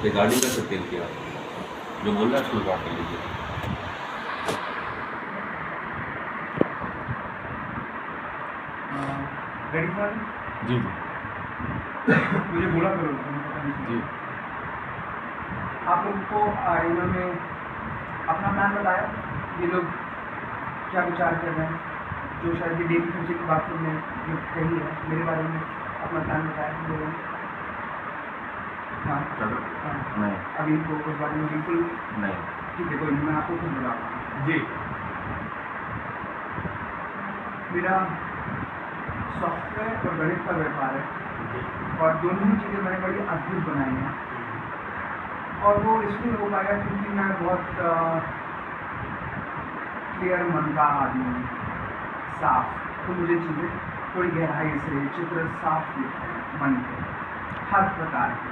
Regarding का तेल किया जो बोल रहा है उसमें बात कर लीजिए। Ready sir? जी मुझे बोला करो, मुझे पता नहीं जी। आप लोगों को इन्होंने अपना प्लान बताया, ये लोग क्या विचार कर रहे हैं, जो शायद ये डेली खर्चे की बात में जो कही है मेरे बारे में अपना प्लान बताया हम लोगों ने। हाँ चलो हाँ, नहीं अभी इनको उस बारे में बिल्कुल नहीं ठीक है, कोई नहीं, मैं आपको खुद बुलाऊंगा। जी मेरा सॉफ्टवेयर और गणित का व्यापार है और दोनों ही चीज़ें मैंने बड़ी अद्भुत बनाई हैं और वो इसलिए हो पाया क्योंकि मैं बहुत क्लियर मन का आदमी हूँ, साफ, तो मुझे चीज़ें थोड़ी गहराई से चित्र साफ दिखते हैं मन के हर प्रकार के।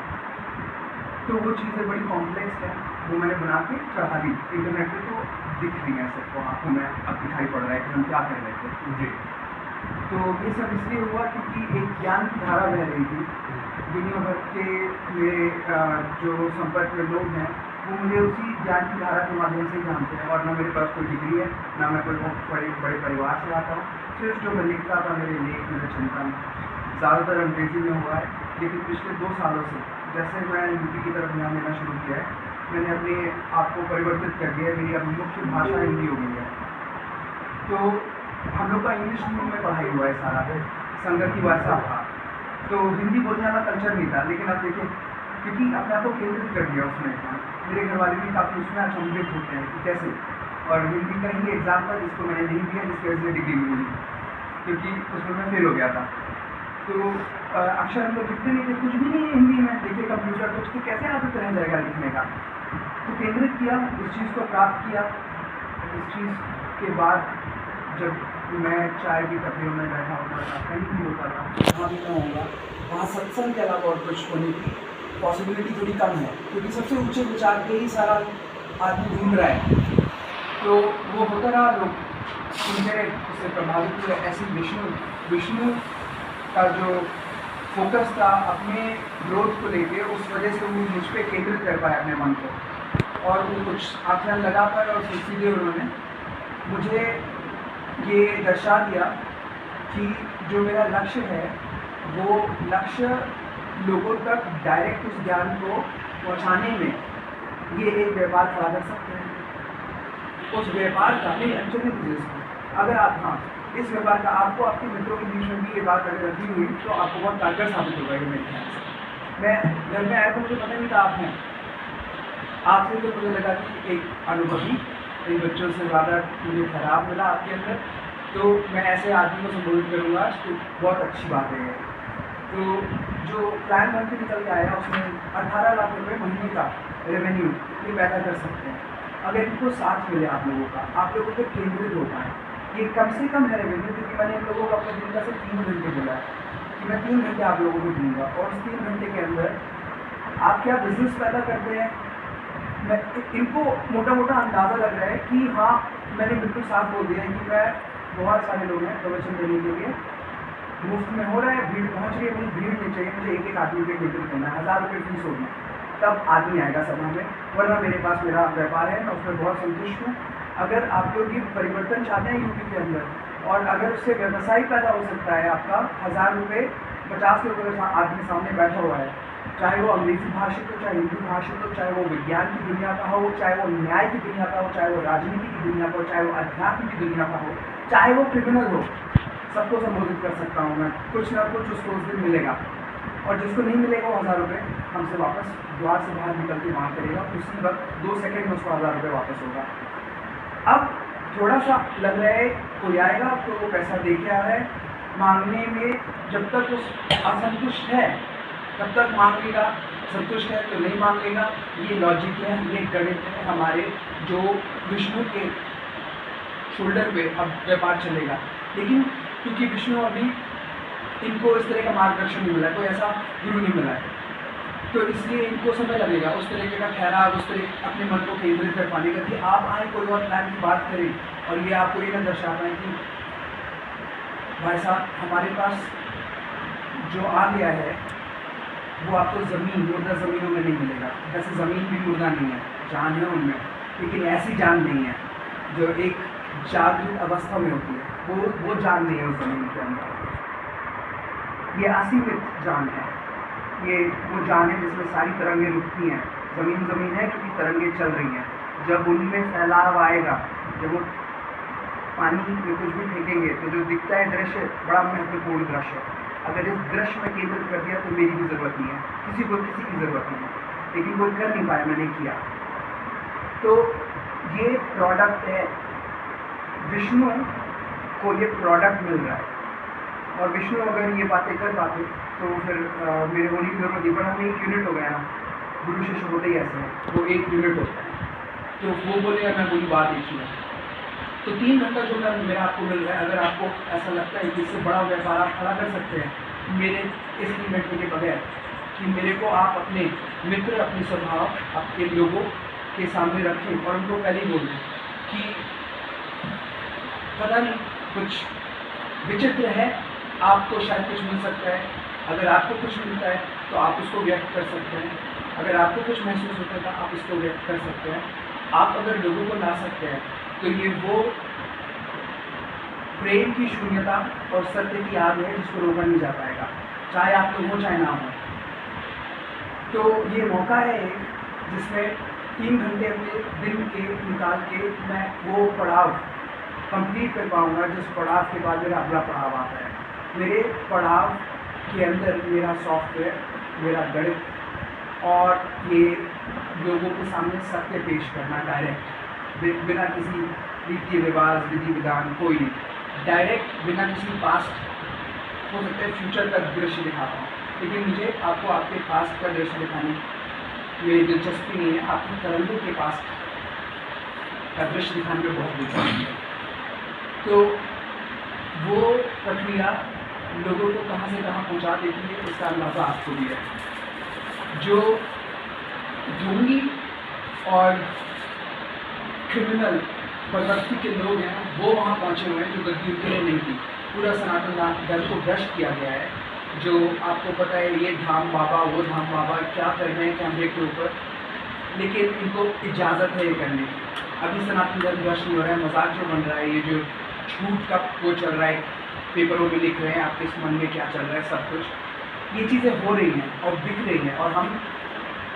तो वो चीज़ें बड़ी कॉम्प्लेक्स है, वो मैंने बना के चढ़ा दी इंटरनेट पे, तो दिख रही है सबको, आँखों में अब दिखाई पड़ रहा है कि हम क्या कर रहे थे। जी तो ये सब इसलिए हुआ क्योंकि एक ज्ञान की धारा बह रही थी, दुनिया भर के मेरे जो संपर्क में लोग हैं वो मुझे उसी ज्ञान की धारा के माध्यम से ही जानते हैं और ना मेरे पास कोई डिग्री है, ना मैं कोई बहुत बड़े परिवार से आता हूँ। सिर्फ जो मैं लिखता था, मेरे लेख, मेरे चिंतन ज़्यादातर अंग्रेज़ी में हुआ है, लेकिन पिछले 2 सालों से जैसे मैं यूपी की तरफ ध्यान देना शुरू किया है, मैंने अपने आप को परिवर्तित कर दिया है, मेरी अब मुख्य भाषा हिंदी हो गई है। तो हम लोग का इंग्लिश मीडियम में पढ़ाई हुआ है सारा, संगत की भाषा था, तो हिंदी बोलने वाला कल्चर नहीं था। लेकिन आप देखिए, क्योंकि अपने आप को केंद्रित कर दिया उसमें, मेरे घर वाले भी काफ़ी उसमें अचंभित होते हैं कि कैसे, और हिंदी का ही एग्जाम था जिसको मैंने नहीं दिया, जिसकी वजह से डिग्री मिली, क्योंकि उसमें मैं फेल हो गया था। तो अक्षर हम लोग लिखते नहीं थे, कुछ भी नहीं है हिंदी में, देखिए कंप्यूटर कुछ तो कैसे आदत रह जाएगा लिखने का। तो केंद्रित किया, इस चीज़ को प्राप्त किया। इस चीज़ के बाद जब मैं चाय की टपरियों में बैठा होता था, कहीं भी होता था, जहाँ भी मैं होऊंगा, वहाँ सत्संग के अलावा और कुछ होने की पॉसिबिलिटी थोड़ी कम है, क्योंकि सबसे ऊंचे विचार के ही सारा आदमी ढूंढ रहा है। तो वो होता रहा, लोग सुनते उससे प्रभावित हुए। ऐसे विष्णु का जो फोकस था अपने ग्रोथ को लेके, उस वजह से वो मुझ पर केंद्रित कर पाए अपने मन को, और वो कुछ आंखें लगा पाए और सीधे उन्होंने मुझे ये दर्शा दिया कि जो मेरा लक्ष्य है वो लक्ष्य लोगों तक डायरेक्ट उस ज्ञान को पहुंचाने में ये एक व्यापार खड़ा कर सकते हैं। उस व्यापार का नहीं एक्चुअली अगर आप, हाँ, इस व्यापार का आपको आपके मित्रों के बीच में भी ये बात अगर रखी हुई तो आपको बहुत कारगर साबित होगा। मेरे ख्याल से मैं घर में आया तो मुझे पता नहीं था आप हैं, आपसे तो मुझे लगा कि एक अनुभवी, इन बच्चों से ज़्यादा मुझे खराब मिला आपके अंदर, तो मैं ऐसे आदमी को संबोधित करूँगा तो बहुत अच्छी बात है। तो जो प्लान बन के निकल के आया उसमें 18 लाख रुपये महीने का रेवेन्यू ये पैदा कर सकते हैं अगर इनको साथ मिले आप लोगों का, आप लोगों पर केंद्रित हो पाए। ये कम से कम है रेवेन्यू, क्योंकि मैंने इन लोगों को अपने दिन का सिर्फ 3 घंटे बोला है कि मैं 3 घंटे आप लोगों को दूँगा, और उस 3 घंटे के अंदर आप क्या बिजनेस पैदा करते हैं। मैं इनको मोटा मोटा अंदाज़ा लग रहा है कि हाँ, मैंने बिल्कुल साफ बोल दिया है कि मैं, बहुत सारे लोग हैं प्रवचन देने के लिए, मुफ्त में हो रहा है, भीड़ पहुँच रही है, मुझे भीड़ नहीं चाहिए, मुझे एक आदमी पे केंद्रित करना है, 1000 रुपये फीस होगी, तब आदमी आएगा सभा में, वरना मेरे पास मेरा व्यापार है, मैं उसमें बहुत संतुष्ट हूँ। अगर आप लोग ये परिवर्तन चाहते हैं यूपी के अंदर, और अगर उससे व्यवसाय पैदा हो सकता है आपका, 1000 रुपये 50 लोगों के आदमी सामने बैठा हुआ है, चाहे वो अंग्रेजी भाषित हो, चाहे हिंदी भाषित हो, चाहे वो विज्ञान की दुनिया का हो, चाहे वो न्याय की दुनिया का हो, चाहे वो राजनीति की दुनिया का हो, चाहे वो अध्यात्म की दुनिया का हो, चाहे वो क्रिमिनल हो, सबको संबोधित कर सकता हूँ मैं। कुछ ना कुछ उसको उस दिन मिलेगा, और जिसको नहीं मिलेगा वो 1000 रुपये हमसे वापस द्वार से बाहर निकल के मांग करेगा, उसी वक्त 2 सेकंड में उसको 1000 रुपये वापस होगा। अब थोड़ा सा लग रहा है कोई आएगा तो वो पैसा दे के आ रहा है, मांगने में जब तक उस असंतुष्ट है तब तक मांगेगा, संतुष्ट है तो नहीं मांगेगा। ये लॉजिक है, ये गणित है हमारे, जो विष्णु के शोल्डर पे अब व्यापार चलेगा। लेकिन क्योंकि विष्णु अभी इनको इस तरह का मार्गदर्शन नहीं मिला, कोई ऐसा गुरु नहीं मिला है, तो इसलिए इनको समय लगेगा उस तरीके का ठहराव, उस तरह अपने मन को केंद्रित कर पाने का कि आप आए कोई और प्लान की बात करें और ये आपको ये न दर्शा पाए कि भाई साहब हमारे पास जो आ गया है वो आपको ज़मीन मुर्दा ज़मीनों में नहीं मिलेगा। वैसे ज़मीन भी मुर्दा नहीं है, जान है उनमें, लेकिन ऐसी जान नहीं है जो एक जागृत अवस्था में होती है, वो जान नहीं है उस ज़मीन के अंदर। ये असीमित जान है, ये वो जान है जिसमें सारी तरंगें रुकती हैं। ज़मीन है क्योंकि तरंगें चल रही हैं। जब उनमें फैलाव आएगा, जब वो पानी में कुछ भी फेंकेंगे तो जो दिखता है दृश्य बड़ा महत्वपूर्ण दृश्य है। अगर इस दृश्य में केंद्रित कर दिया तो मेरी भी ज़रूरत नहीं है, किसी की ज़रूरत नहीं है, लेकिन कोई कर नहीं पाया, मैंने किया। तो ये प्रोडक्ट है, विष्णु को ये प्रोडक्ट मिल रहा है, और विष्णु अगर ये बातें कर पाते तो फिर मेरे होने की जरूरत नहीं, पर हम एक यूनिट हो गया ना, गुरु शिष्य होते ही ऐसे हैं, वो एक यूनिट होता है। तो वो बोले मैं बोली बात एक ही है। तो 3 घंटा जो मेरा आपको मिल रहा है, अगर आपको ऐसा लगता है कि इससे बड़ा व्यापार आप खड़ा कर सकते हैं मेरे इस 3 घंटे के बगैर, कि मेरे को आप अपने मित्र, अपने स्वभाव, आपके लोगों के सामने रखें और उनको पहले ही बोल दें कि पता नहीं कुछ विचित्र है, आपको शायद कुछ मिल सकता है। अगर आपको कुछ मिलता है तो आप उसको व्यक्त कर सकते हैं, अगर आपको कुछ महसूस होता है तो आप इसको व्यक्त कर सकते हैं। आप अगर लोगों को ला सकते हैं तो ये वो प्रेम की शून्यता और सत्य की आग है जिसको रोका नहीं जा पाएगा, चाहे आप तो हो चाहे ना हो। तो ये मौका है जिसमें 3 घंटे अपने दिन के निकाल के मैं वो पड़ाव कंप्लीट कर पाऊँगा जिस पड़ाव के बाद मेरा अगला पड़ाव आता है। मेरे पड़ाव के अंदर मेरा सॉफ्टवेयर, मेरा गणित, और ये लोगों के सामने सत्य पेश करना डायरेक्ट, बिना किसी रीति रिवाज, विधि विधान, कोई नहीं, डायरेक्ट, बिना किसी पास्ट, हो सकता है फ्यूचर का दृश्य दिखाता हूँ, लेकिन मुझे आपको आपके पास्ट का दृश्य दिखाने में दिलचस्पी नहीं है, आपकी तरंगों के पास्ट का दृश्य दिखाने में बहुत दिलचस्पी है। तो वो प्रक्रिया लोगों को कहाँ से कहाँ पहुँचा देती है, इसका अंदाज़ा आपको भी है। जो ढोंगी और क्रिमिनल प्रवृत्ति के लोग हैं वो वहाँ पहुँचे हुए हैं, जो गद्दी उनके लिए नहीं थी। पूरा सनातन धर्म को भ्रष्ट किया गया है, जो आपको पता है ये धाम बाबा, वो धाम बाबा क्या कर रहे हैं कैमरे के ऊपर, लेकिन इनको इजाज़त है ये करने की। अभी सनातन धर्म भ्रष्ट नहीं हो रहा है, मजाक जो बन रहा है, ये जो झूठ का वो चल रहा है, पेपरों में लिख रहे हैं आपके इस मन में क्या चल रहा है, सब कुछ ये चीज़ें हो रही हैं और बिक रही हैं, और हम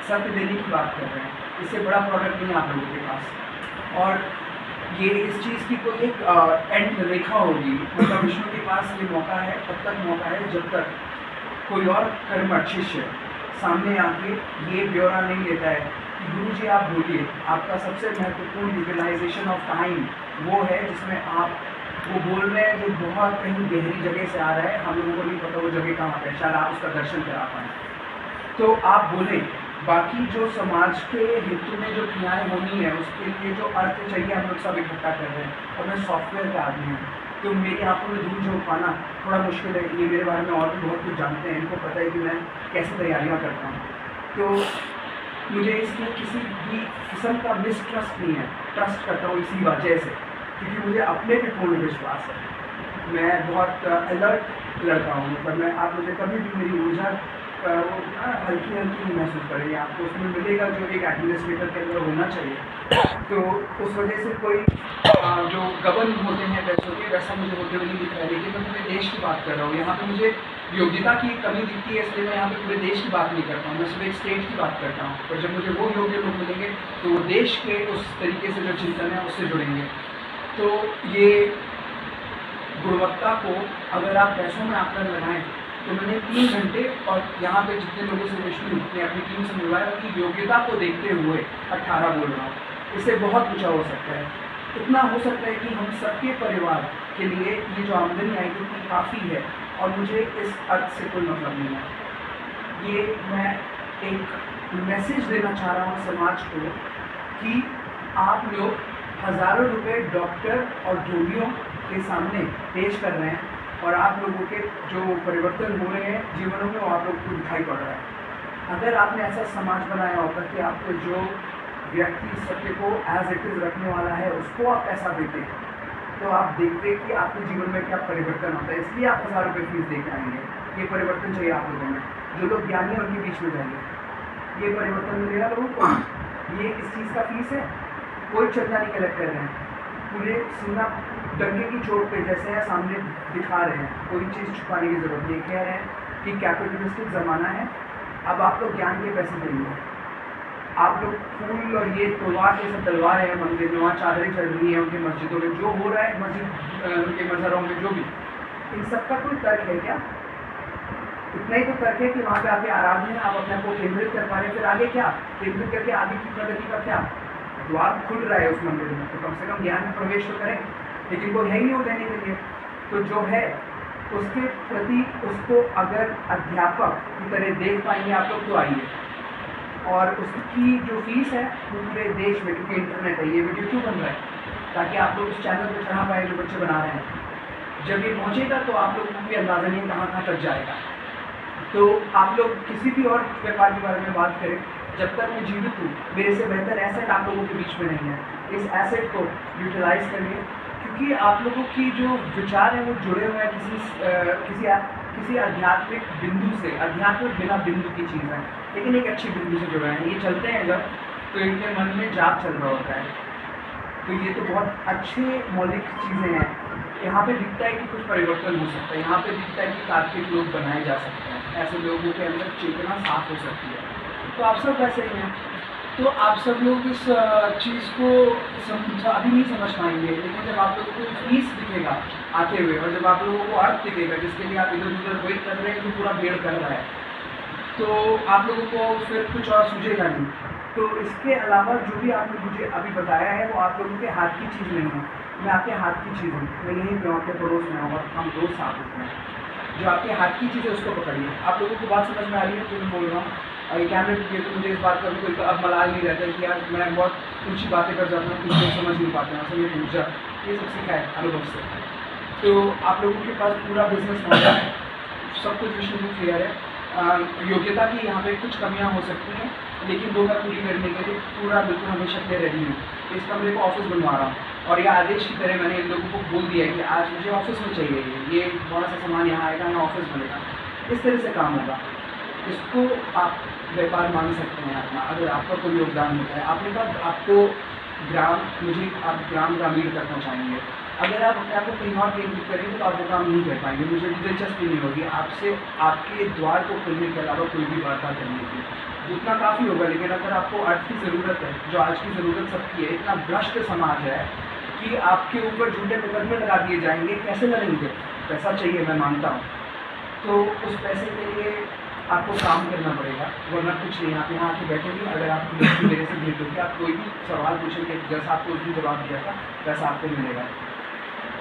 सत्य देने की बात कर रहे हैं। इससे बड़ा प्रोडक्ट नहीं है आप लोगों के पास, और ये इस चीज़ की कोई एक एंड रेखा होगी, मतलब विष्णु के पास ये मौका है, तब तक मौका है जब तक कोई और कर्मठ शिष्य सामने आके ये ब्यौरा नहीं लेता है कि गुरु जी आप बोलिए। आपका सबसे महत्वपूर्ण यूटिलाइजेशन ऑफ टाइम वो है जिसमें आप वो बोल रहे हैं जो बहुत कहीं गहरी जगह से आ रहा है, हम लोगों को नहीं पता वो जगह कहाँ पे, शायद आप उसका दर्शन करा पाएँ, तो आप बोलें। बाकी जो समाज के हित में जो क्रियाएँ होनी है उसके लिए जो अर्थ चाहिए हम लोग सब इकट्ठा कर रहे हैं, और मैं सॉफ्टवेयर का आदमी हूँ, तो मेरी आंखों में धूल झोंक पाना थोड़ा मुश्किल है। ये मेरे बारे में और भी बहुत कुछ जानते हैं, इनको पता है कि मैं कैसे तैयारियाँ करता हूँ, तो मुझे इसमें किसी भी किस्म का मिसट्रस्ट नहीं है, ट्रस्ट करता हूँ इसी वजह से, क्योंकि मुझे अपने पे पूर्ण विश्वास है। मैं बहुत अलर्ट लड़का हूँ, पर मैं आप मुझे कभी भी मेरी ऊर्जा हल्की हल्की महसूस करेंगे, आपको उसमें मिलेगा जो एक एडमिनिस्ट्रेटर के अंदर होना चाहिए। तो उस वजह से कोई जो गबन होते हैं पैसों के, वैसा मुझे होते हुए नहीं दिख रहा है। लेकिन मैं पूरे देश की बात कर रहा हूँ, यहाँ पे मुझे योग्यता की कमी दिखती है, इसलिए मैं यहाँ पे पूरे देश की बात नहीं करता हूँ, मैं सिर्फ एक स्टेट की बात करता हूँ। पर जब मुझे वो योग्य लोग मिलेंगे तो वो देश के उस तरीके से जो चिंतन है उससे जुड़ेंगे। तो ये गुणवत्ता को अगर आप पैसों में आकलन लगाएं तो मैंने 3 घंटे और यहाँ पे जितने लोगों से विष्णु ने अपनी टीम से मिलवाया उनकी योग्यता को देखते हुए 18 बोल रहा हूँ। इससे बहुत ऊँचा हो सकता है, इतना हो सकता है कि हम सबके परिवार के लिए ये जो आमदनी आएगी वो काफ़ी है, और मुझे इस अर्थ से कोई मतलब नहीं है। ये मैं एक मैसेज देना चाह रहा हूँ समाज को कि आप लोग हज़ारों रुपए डॉक्टर और ढोंगियों के सामने पेश कर रहे हैं, और आप लोगों के जो परिवर्तन हो रहे हैं जीवनों में वो आप लोग को दिखाई पड़ रहा है। अगर आपने ऐसा समाज बनाया होता कि आपको जो व्यक्ति सत्य को एज इट इज़ रखने वाला है उसको आप पैसा देते हैं, तो आप देखते कि आपके जीवन में क्या परिवर्तन होता है। इसलिए आप 1000 रुपये फीस दे के आएंगे। ये परिवर्तन चाहिए आप लोगों में, जो लोग ज्ञानी हैं उनके बीच में जाइए, ये परिवर्तन मिलेगा लोगों को। ये इस चीज़ का फीस है, कोई चंदा नहीं कलेक्ट कर रहे हैं, पूरे सीना डंके की चोट पे जैसे है सामने दिखा रहे हैं, कोई चीज़ छुपाने की ज़रूरत नहीं, कह रहे हैं कि कैपिटलिस्टिक ज़माना है, अब आप लोग ज्ञान के पैसे देंगे, आप लोग फूल और ये तलवार ये सब डलवा रहे हैं मंदिर में, वहाँ चादरें चढ़ रही हैं उनकी मस्जिदों में, जो हो रहा है मस्जिद उनके मज़ारों में, जो भी, इन सब का कोई तर्क है क्या? इतना ही तो तर्क है कि वहाँ पे आके आराम है, आप अपने आप को केंद्रित कर पा रहे हैं, फिर आगे क्या केंद्रित करके आगे की प्रगति का क्या? द्वार खुल रहा है उस मंदिर में, तो कम से कम ज्ञान में प्रवेश तो करें, लेकिन वो है ही नहीं वो देने के लिए। तो जो है उसके प्रति उसको अगर अध्यापक की तरह देख पाएंगे आप लोग तो आइए, और उसकी जो फीस है वो पूरे देश में, क्योंकि इंटरनेट है, ये वीडियो क्यों बन रहा है? ताकि आप लोग उस चैनल पर चढ़ा पाए जो बच्चे बना रहे हैं, जब ये पहुँचेगा तो आप लोगों को भी अंदाज़ा नहीं कहाँ कहाँ तक जाएगा। तो आप लोग किसी भी और व्यापार के बारे में बात करें, जब तक मैं जीवित हूँ मेरे से बेहतर एसेट आप लोगों के बीच में नहीं है, इस एसेट को यूटिलाइज करिए, क्योंकि आप लोगों की जो विचार है वो जुड़े हुए हैं किसी आध्यात्मिक बिंदु से। आध्यात्मिक बिना बिंदु की चीज़ है, लेकिन एक अच्छी बिंदु से जुड़े हैं। ये चलते हैं जब तो इनके मन में जाप चल रहा होता है, तो ये तो बहुत अच्छे मौलिक चीज़ें हैं। यहाँ पे दिखता है कि कुछ परिवर्तन हो सकता है, यहाँ पे दिखता है कि तार्किक लोग बनाए जा सकते हैं, ऐसे लोगों के अंदर चेतना साफ हो सकती है। तो आप सब वैसे ही हैं, तो आप सब लोग इस चीज़ को अभी नहीं समझ पाएंगे, लेकिन जब आप लोगों को फीस दिखेगा आते हुए, और जब आप लोगों को अर्थ दिखेगा जिसके लिए आप इधर उधर वेट कर रहे हैं, तो पूरा भीड़ कर रहा है, तो आप लोगों को फिर कुछ और सूझेगा नहीं। तो इसके अलावा जो भी आपने मुझे अभी बताया है वो आप लोगों के हाथ की चीज़ नहीं है, मैं आपके हाथ की चीज़ हूँ, मैं यहीं पे आपके पड़ोस में हूँ और हम दोस्त साथ होते हैं। जो आपके हाथ की चीज़ है उसको पकड़िए। आप लोगों को बात समझ में आ रही है तो मैं बोल रहा हूँ, और ये कैमरे पे तो मुझे इस बात का भी कोई अब मलाल नहीं रहता है कि यार मैं बहुत ऊँची बातें कर जाता हूँ, कुछ लोग समझ नहीं पाते हैं, असल में ऊर्जा ये सब सीखा है अनुभव से। तो आप लोगों के पास पूरा बिजनेस मॉडल है, सब कुछ विषय में क्लियर है। योग्यता की यहाँ पे कुछ कमियाँ हो सकती हैं, लेकिन वो मैं पूरी करने के लिए पूरा बिल्कुल हमेशा के रेडी हूँ। इस कमरे को ऑफिस बनवा रहा हूँ, और ये आदेश की तरह मैंने इन लोगों को बोल दिया है कि आज मुझे ऑफिस में चाहिए, ये बड़ा सा सामान यहाँ आएगा, यहाँ ऑफिस बनेगा, इस तरह से काम होगा। इसको आप व्यापार मान सकते हैं अपना, अगर आपका कोई योगदान होता है। आपने कहा आपको आप ग्राम ग्रामीण तक पहुँचाएंगे, अगर आप अपने आप को कहीं और केंद्रित करेंगे तो आप वो काम नहीं कर पाएंगे, मुझे दिलचस्पी नहीं होगी आपसे आपके द्वार को खोलने के अलावा कोई भी वार्ता करने की, उतना काफ़ी होगा। लेकिन अगर आपको अर्थ की ज़रूरत है, जो आज की ज़रूरत सबकी है, इतना भ्रष्ट समाज है कि आपके ऊपर झूठे मुकदमे लगा दिए जाएंगे, कैसे लड़ेंगे? पैसा चाहिए, मैं मानता हूँ, तो उस पैसे के लिए आपको काम करना पड़ेगा, वरना कुछ नहीं। आप यहाँ आके बैठेंगे, अगर आप मेरे से भेंट होगी, आप कोई भी सवाल पूछेंगे, जैसा आपको उस दिन जवाब दिया था वैसा आपको मिलेगा।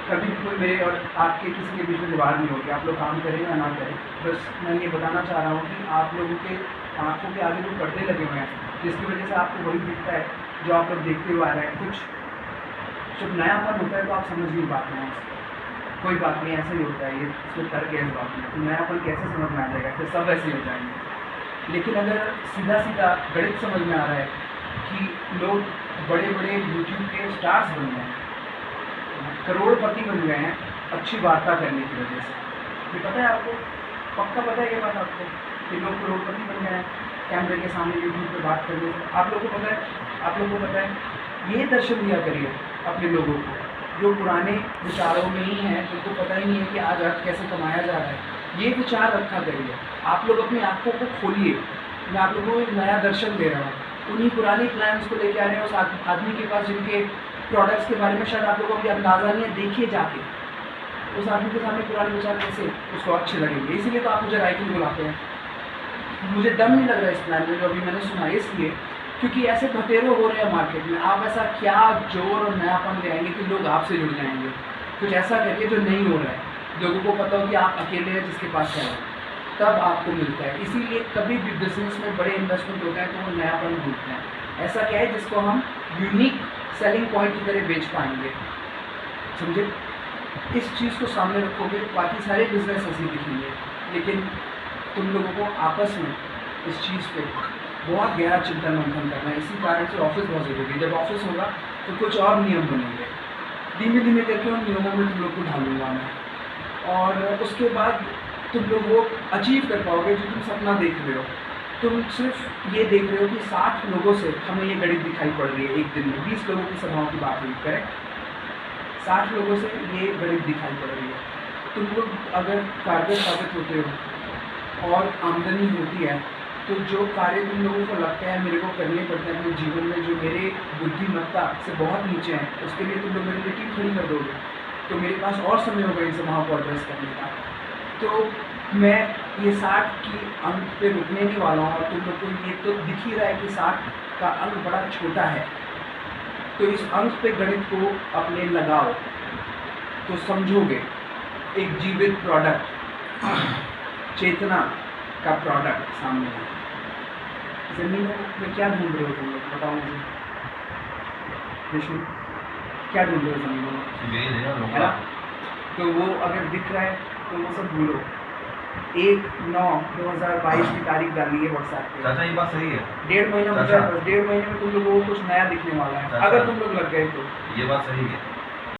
कभी भी कोई मेरे और आपके किसी के बीच में दीवार नहीं होगी, आप लोग काम करें या ना करें। बस मैं ये बताना चाह रहा हूँ कि आप लोगों के आँखों के आगे जो पर्दे लगे हुए हैं, जिसकी वजह से आपको वही दिखता है जो आप लोग देखते हुए आ रहे हैं। कुछ जब नयापन होता है तो आप समझ नहीं पाते हैं उसको, कोई बात नहीं, ऐसा ही होता है, ये इसमें तर्क है इस बात में, तो नयापन कैसे समझ में आ जाएगा, फिर सब ऐसे ही हो जाएंगे। लेकिन अगर सीधा सीधा गणित समझ में आ रहा है कि लोग बड़े बड़े यूट्यूब के स्टार्स बन गए हैं, करोड़पति बन गए हैं अच्छी वार्ता करने की वजह से, ये पता है आपको? पक्का पता है ये बात आपको कि लोग करोड़पति बन गए हैं कैमरे के सामने यूट्यूब पे बात करने से? आप लोगों को पता है? आप लोगों को पता है? ये दर्शन दिया करिए अपने लोगों को जो पुराने विचारों में ही हैं, उनको पता ही नहीं है कि आज अर्थ कैसे कमाया जा रहा है। ये विचार रखा करिए, आप लोग अपनी आँखों को खोलिए। मैं आप लोगों को एक नया दर्शन दे रहा हूँ, उन्हीं पुराने प्लान्स को लेके आ रहे हैं उस आदमी के पास जिनके प्रोडक्ट्स के बारे में शायद आप लोगों को भी अंदाज़ा नहीं है। देखिए जाके उस आदमी के सामने पुराने विचार कैसे उसको अच्छे लगेंगे, इसीलिए तो आप मुझे राइटिंग बुलाते हैं। मुझे दम नहीं लग रहा है इस प्लान में जो अभी मैंने सुना, इसलिए क्योंकि ऐसे भतेरे हो रहे हैं मार्केट में। आप ऐसा क्या जोर और नयापन ले आएंगे कि लोग आपसे जुड़ जाएंगे? कुछ ऐसा करिए जो नहीं हो रहा है, लोगों को पता हो कि आप अकेले हैं जिसके पास है, तब आपको मिलता है। इसीलिए कभी भी बिजनेस में बड़े इन्वेस्टमेंट होते हैं तो वो नयापन ढूंढते हैं। ऐसा क्या है जिसको हम यूनिक सेलिंग पॉइंट की तरह बेच पाएंगे, समझे? इस चीज़ को सामने रखोगे बाकी सारे बिजनेस ऐसे दिखेंगे, लेकिन तुम लोगों को आपस में इस चीज़ पे बहुत गहरा चिंतन मंथन करना है। इसी कारण से ऑफिस बहुत ज़रूरी है। जब ऑफिस होगा तो कुछ और नियम बनेंगे, धीमे धीमे करके उन नियमों में तुम लोग को ढालूंगा मैं। और उसके बाद तुम लोग वो अचीव कर पाओगे जो तुम सपना देख रहे हो। तुम सिर्फ ये देख रहे हो कि 60 लोगों से हमें ये गणित दिखाई पड़ रही है एक दिन में, 20 लोगों की सभाओं की बात हुई, करेक्ट। 60 लोगों से ये गणित दिखाई पड़ रही है। तुम लोग अगर कारगर साबित होते हो और आमदनी होती है, तो जो कार्य तुम लोगों को लगता है मेरे को करने पड़ते हैं अपने जीवन में, जो मेरे बुद्धिमत्ता से बहुत नीचे हैं, उसके लिए तुम लोग मेरे लिए टीम खड़ी कर दोगे, तो मेरे पास और समय होगा इन सभाओं को एड्रेस करने का। तो मैं ये 60 की अंक पे रुकने नहीं वाला हूँ, और तुम लोग को ये तो दिख ही रहा है कि 60 का अंक बड़ा छोटा है। तो इस अंक पे गणित को अपने लगाओ तो समझोगे एक जीवित प्रोडक्ट, चेतना का प्रोडक्ट सामने है। जमीन में क्या ढूंढ रहे हो तुम लोग, बताओ मुझे विष्णु, क्या ढूंढ रहे हो जमीन में, है ना? तो वो अगर दिख रहा है तो वो सब भूलो। 1/9/2022 की तारीख डाली है व्हाट्सएप पे। चाचा ये बात सही है। 1.5 महीना बचा है बस, 1.5 महीने में तुम लोगों को कुछ नया दिखने वाला है, अगर तुम लोग लग गए तो। ये बात सही है।